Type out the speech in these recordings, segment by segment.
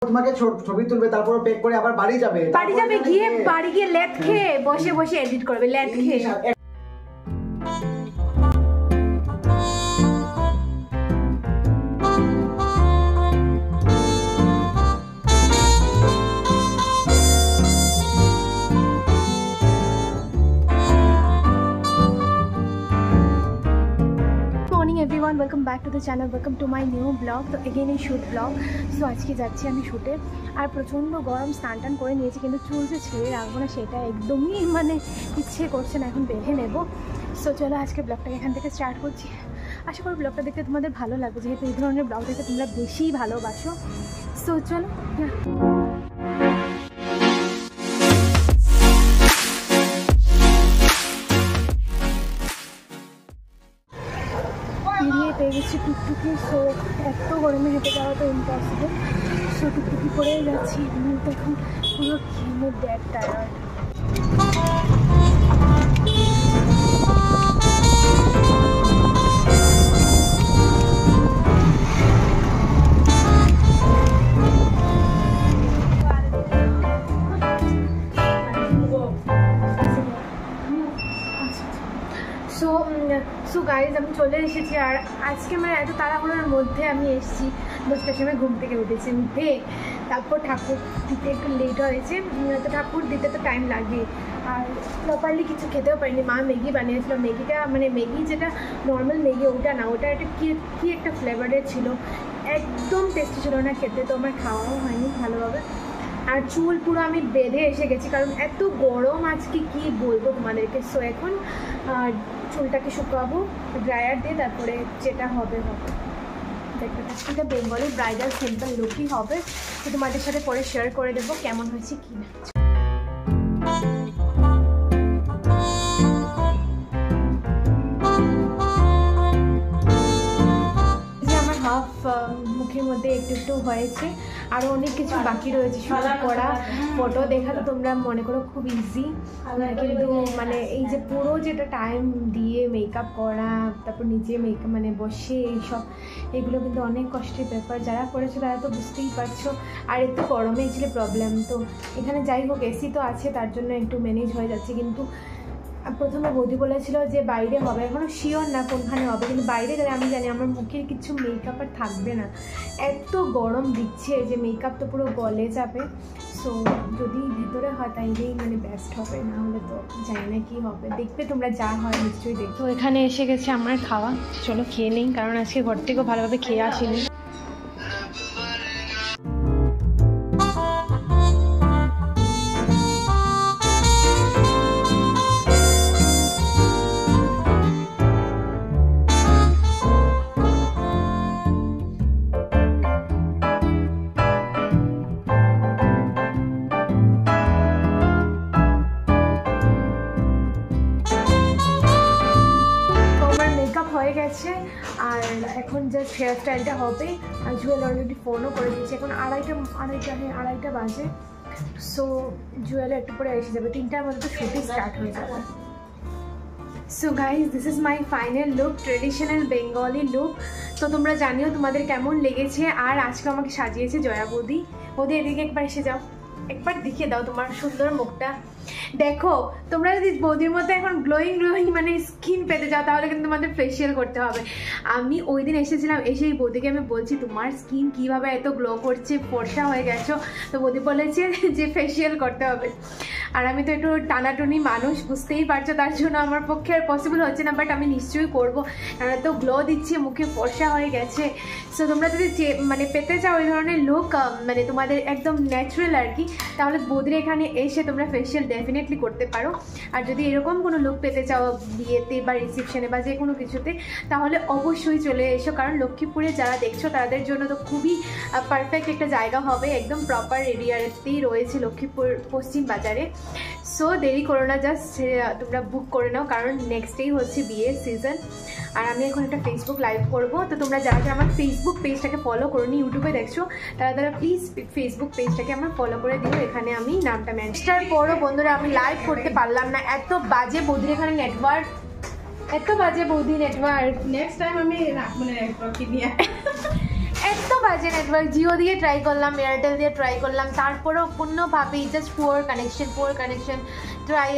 তোমাকে ছবি তুলবে, তারপর পেক করে আবার বাড়ি যাবে গিয়ে লেট খেয়ে বসে বসে এডিট করবে লেট খেয়ে। everyone, welcome back to the channel, welcome to my new vlog. তো again a shoot vlog. So আজকে যাচ্ছি আমি শুটে, আর প্রচণ্ড গরম, স্নান টান করে নিয়েছি, কিন্তু চুল যে ছেড়ে রাখবো না সেটা একদমই ইচ্ছে করছে না, এখন বেঁধে নেবো। সো চলো আজকে ব্লগটাকে এখান থেকে স্টার্ট করছি। আশা করি ব্লগটা দেখতে তোমাদের ভালো লাগবে, যেহেতু এই ধরনের ব্লগ দেখতে তোমরা বেশি ভালোবাসো। সো চলো পেয়ে গেছি টুকটুকি। সো এত গরমে হেঁটে যাওয়া তো ইম্পসিবল। সো টুকটুকি করেই যাচ্ছি, তো এখন পুরো ঘেমে ড্যাড টায়ার্ড। সো গাইজ আমি চলে এসেছি, আর আজকে এত তাড়াহুড়োর মধ্যে আমি এসেছি। 10টার সময় ঘুম থেকে উঠেছি, উঠে তারপর ঠাকুর দিতে একটু লেট হয়েছে, তো ঠাকুর দিতে তো টাইম লাগবে। আর প্রপারলি কিছু খেতেও পারিনি। মা ম্যাগি বানিয়েছিল, ম্যাগিটা ম্যাগি যেটা নর্মাল ম্যাগি ওটা না, ওটা একটা কী একটা ফ্লেভারের ছিল, একদম টেস্টি ছিল না খেতে, তো আমার খাওয়াও হয়নি ভালোভাবে। আর চুল পুরো আমি বেঁধে এসে গেছি, কারণ এত গরম আজকে কি বলবো তোমাদেরকে। সো এখন চুলটাকে শুকাবো ড্রায়ার দিয়ে, তারপরে যেটা হবে দেখতে পাচ্ছি। এটা বেঙ্গলি ব্রাইডাল সিম্পল লুকই হবে, তো তোমাদের সাথে পরে শেয়ার করে দেবো কেমন হয়েছে কি না। মুখের মধ্যে একটু একটু হয়েছে, আরও অনেক কিছু বাকি রয়েছে শুট করা। ফটো দেখা তো তোমরা মনে করো খুব ইজি, কিন্তু এই যে পুরো যেটা টাইম দিয়ে মেকআপ করা, তারপর নিজে মেকআপ বসে এইসব, এগুলো কিন্তু অনেক কষ্টের ব্যাপার। যারা করেছো তারা তো বুঝতেই পারছো। আর একটু গরমে ছিল প্রবলেম, তো এখানে যাই হোক এসি তো আছে, তার জন্য একটু ম্যানেজ হয়ে যাচ্ছে। কিন্তু প্রথমে বৌদি বলেছিল যে বাইরে হবে, এখনও শিওর না কোনখানে হবে, কিন্তু বাইরে গেলে আমি জানি আমার মুখের কিছু মেকআপ আর থাকবে না, এত গরম দিচ্ছে যে মেকআপ তো পুরো গলে যাবে। সো যদি ভিতরে হয় তাইলেই বেস্ট হবে, না হলে তো জানি না কী হবে। দেখবে তোমরা, যা হয় নিশ্চয়ই দেখো। এখানে এসে গেছে আমার খাওয়া, চলো খেয়ে নিই, কারণ আজকে ঘর থেকেও ভালোভাবে খেয়ে আসিনি। হয়ে গেছে, আর এখন জাস্ট হেয়ার স্টাইলটা হবে। আর জুয়েল অলরেডি ফোনও করে দিয়েছে, এখন আড়াইটা বাজে। সো জুয়েল একটু পরে এসে যাবে, 3টার মধ্যে তো শুটিং স্টার্ট হয়ে যাবে। So guys, this is my final look, traditional Bengali look. তো তোমরা জানিও তোমাদের কেমন লেগেছে। আর আজকে আমাকে সাজিয়েছে জয়া বৌদি। বৌদি এদিকে একবার এসে যাও, একবার দেখিয়ে দাও তোমার সুন্দর মুখটা। দেখো তোমরা যদি বৌদির মধ্যে এখন গ্লোয়িং স্কিন পেতে যাও, তাহলে কিন্তু তোমাদের ফেসিয়াল করতে হবে। আমি ওই দিন এসেছিলাম, এসে এই বৌদিকে আমি বলছি তোমার স্কিন কীভাবে এত গ্লো করছে, ফর্সা হয়ে গেছো, তো বৌদি বলেছে যে ফেসিয়াল করতে হবে। আর আমি তো একটু টানাটুনি মানুষ, বুঝতেই পারছো, তার জন্য আমার পক্ষে আর পসিবল হচ্ছে না, বাট আমি নিশ্চয়ই করবো, কারণ এত গ্লো দিচ্ছে, মুখে ফর্সা হয়ে গেছে। সো তোমরা যদি পেতে চাও ওই ধরনের লুক, তোমাদের একদম ন্যাচারাল আর কি, তাহলে বৌদির এখানে এসে তোমরা ফেসিয়াল ডেফিনেটলি করতে পারো। আর যদি এরকম কোনো লুক পেতে চাও বিয়েতে বা রিসেপশনে বা যে কোনো কিছুতে, তাহলে অবশ্যই চলে এসো, কারণ লক্ষ্মীপুরে যারা দেখছো তাদের জন্য তো খুবই পারফেক্ট একটা জায়গা হবে, একদম প্রপার এরিয়াতেই রয়েছে লক্ষ্মীপুর পশ্চিম বাজারে। সো দেরি করো না, জাস্ট তোমরা বুক করে নাও, কারণ নেক্সট ডেই হচ্ছে বিয়ের সিজন। আর আমি এখন একটা ফেসবুক লাইভ করবো, তো তোমরা যারা যারা আমার ফেসবুক পেজটাকে ফলো করো নি, ইউটিউবে দেখছো তারা প্লিজ ফেসবুক পেজটাকে আমার ফলো করে দিও। এখানে আমি নামটা মেনশন করো। বন্ধুরা আমি লাইভ করতে পারলাম না, এত বাজে বৌদির এখানে নেটওয়ার্ক, এত বাজে বৌদি নেটওয়ার্ক। নেক্সট টাইম আমি এত বাজে নেটওয়ার্ক, জিও দিয়ে ট্রাই করলাম, এয়ারটেল দিয়ে ট্রাই করলাম, তারপরেও কোনোভাবেই just poor connection, try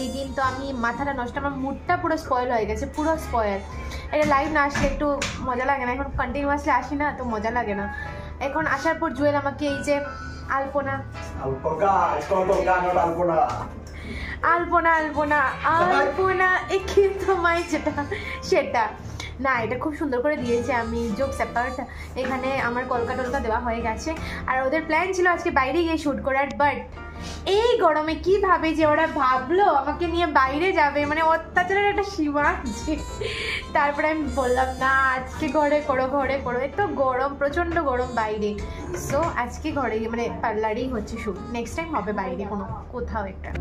again. তো আমি মাথাটা নষ্ট, আমার মুডটা পুরো স্পয়েল হয়ে গেছে, পুরো স্পয়েল। এটা লাইভ না আসলে একটু মজা লাগে না, এখন কন্টিনিউয়াসলি আসি না তো মজা লাগে না। এখন আসার পর জুয়েল আমাকে এই যে আলপনা একে তোমায় যেটা সেটা না, এটা খুব সুন্দর করে দিয়েছে। আমি জোক সেপারেট এখানে আমার কলকা টলকা দেওয়া হয়ে গেছে। আর ওদের প্ল্যান ছিল আজকে বাইরে গিয়ে শ্যুট করার, বাট এই গরমে কিভাবে যে ওরা ভাবলো আমাকে নিয়ে বাইরে যাবে, মানে অত্যাচারের একটা সীমা আছে। তারপরে আমি বললাম না, আজকে ঘরে করো, একটু গরম, প্রচণ্ড গরম বাইরে। সো আজকে ঘরে মানে পার্লারেই হচ্ছে শ্যুট, নেক্সট টাইম হবে বাইরে কোথাও একটা।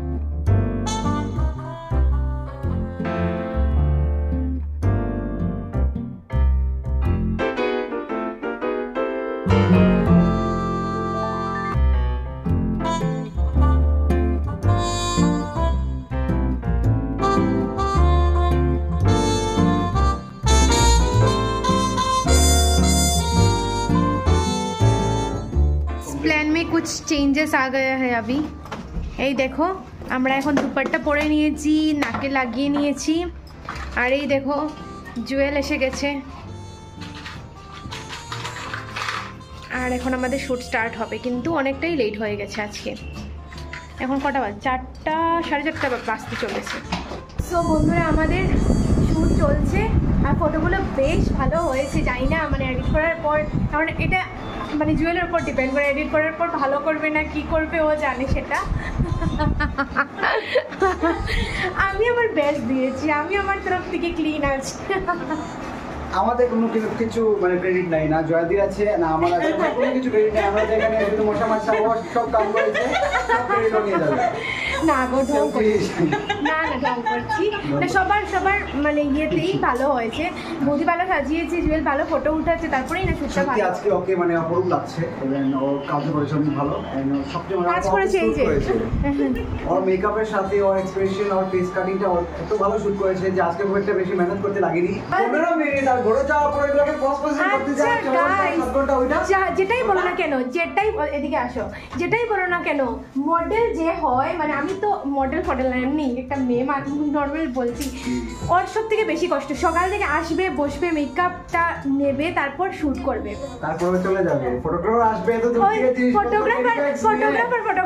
প্ল্যান মে কুছ চেঞ্জেস আ গয়া হ্যায় अभी। এই দেখো আমরা এখন দুপাট্টা পরে নিয়েছি, নাকে লাগিয়ে নিয়েছি, আর এই দেখো জুয়েল এসে গেছে। আর এখন আমাদের শ্যুট স্টার্ট হবে, কিন্তু অনেকটাই লেট হয়ে গেছে আজকে। এখন কটা বাজে? 4টা, 4:30 বাজতে চলেছে। সো বন্ধুরা আমাদের শ্যুট চলছে, আর ফটোগুলো বেশ ভালো হয়েছে। জানি না মানে এডিট করার পর, কারণ এটা মানে জুয়েলের উপর ডিপেন্ড করে, এডিট করার পর ভালো করবে না কি করবে ও জানে সেটা। আমি আমার বেস্ট দিয়েছি, আমি আমার তরফ থেকে ক্লিন আছি। আমাদের কোনো কিছু মানে ক্রেডিট নাই, না জয়াদির আছে না আমার আছে, কোনো কিছু ক্রেডিট নাই। আমরা যেখানে শুধু মশা মাছা সব কাম করেছে, সব ক্রেডিটও নিয়ে যাবে। না গো ঢং করছি না, ঢং করছি না। সবার মানে ইয়েতেই ভালো হয়েছে। বৌদি ভালো সাজিয়েছে, জুয়েল ভালো ফটো উঠাচ্ছে, তারপরেই না শুটটা ভালো। আজকে ওকে মানে অপরূপ লাগছে, এবং ওর কাজ করেছে অনেক ভালো। সবচেয়ে কাজ করেছে এই যে ওর মেকআপের সাথে ওর এক্সপ্রেশন, ওর ফেস কাটিংটা এত ভালো শুট করেছে যে আজকে খুব একটা বেশি মেহনত করতে লাগেনি। 15 মিনিট আর ঘরে যাওয়ার পরে এগুলোকে পোস্ট করতে যায়। যেটাই বলো না কেন, এদিকে আসো, যেটাই বলো না কেন, মডেল যে হয়, মানে আমি তো মডেল এমনি একটা মেয়ে নর্মাল বলছি, ওর সব থেকে বেশি কষ্ট সকাল থেকে আসবে, বসবে, মেকআপটা নেবে, তারপর শুট করবে, তারপরে চলে যাবে। ফটোগ্রাফার আসবে, তো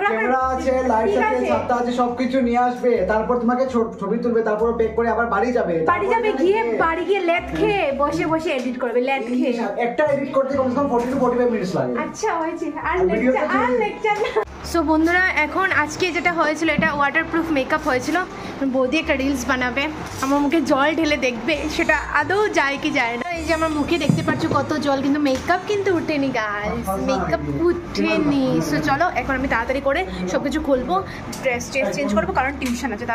ক্যামেরা আছে, লাইট আছে, ছাতা আছে, সবকিছু নিয়ে আসবে, তারপর তোমাকে ছবি তুলবে, তারপর পেক করে আবার বাড়ি যাবে, গিয়ে লেট খেয়ে বসে এডিট করবে, লেট খেয়ে। একটা এডিট করতে কমসে কম 40 to 45 মিনিটস লাগে। আচ্ছা হয়েছে, আর লেকচার না। সো বন্ধুরা এখন আজকে যেটা হয়েছিল, এটা ওয়াটারপ্রুফ মেকআপ হয়েছিল। বৌদি একটা রিলস বানাবে, আমার মুখে জল ঢেলে দেখবে সেটা আদৌ যায় কি যায় না। এই যে আমার মুখে দেখতে পাচ্ছ কত জল, কিন্তু মেকআপ কিন্তু উঠেনি গাইস, মেকআপ উঠেনি। সো চলো এখন আমি তাড়াতাড়ি করে সবকিছু খুলবো, ড্রেস চেঞ্জ করবো, কারণ টিউশন আছে।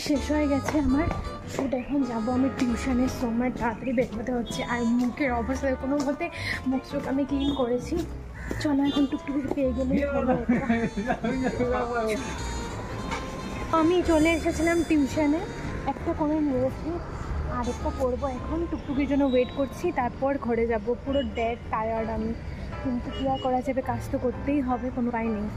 শেষ হয়ে গেছে আমার শ্যুট, এখন যাবো আমি টিউশনে। সময় তাড়াতাড়ি বের হতে হচ্ছে, আর মুখের অবস্থায় কোনো মতে মুখ চোখ আমি ক্লিন করেছি। চলো এখন টুকটুকি পেয়ে গেলে আমি চলে এসেছিলাম টিউশনে, একটা করে নিয়েছি, আরেকটা করবো এখন। টুকটুকির জন্য ওয়েট করছি, তারপর ঘরে যাব। পুরো ডেড টায়ার্ড আমি, কিন্তু কী আর করা যাবে, কাজ তো করতেই হবে, কোনো উপায় নেই।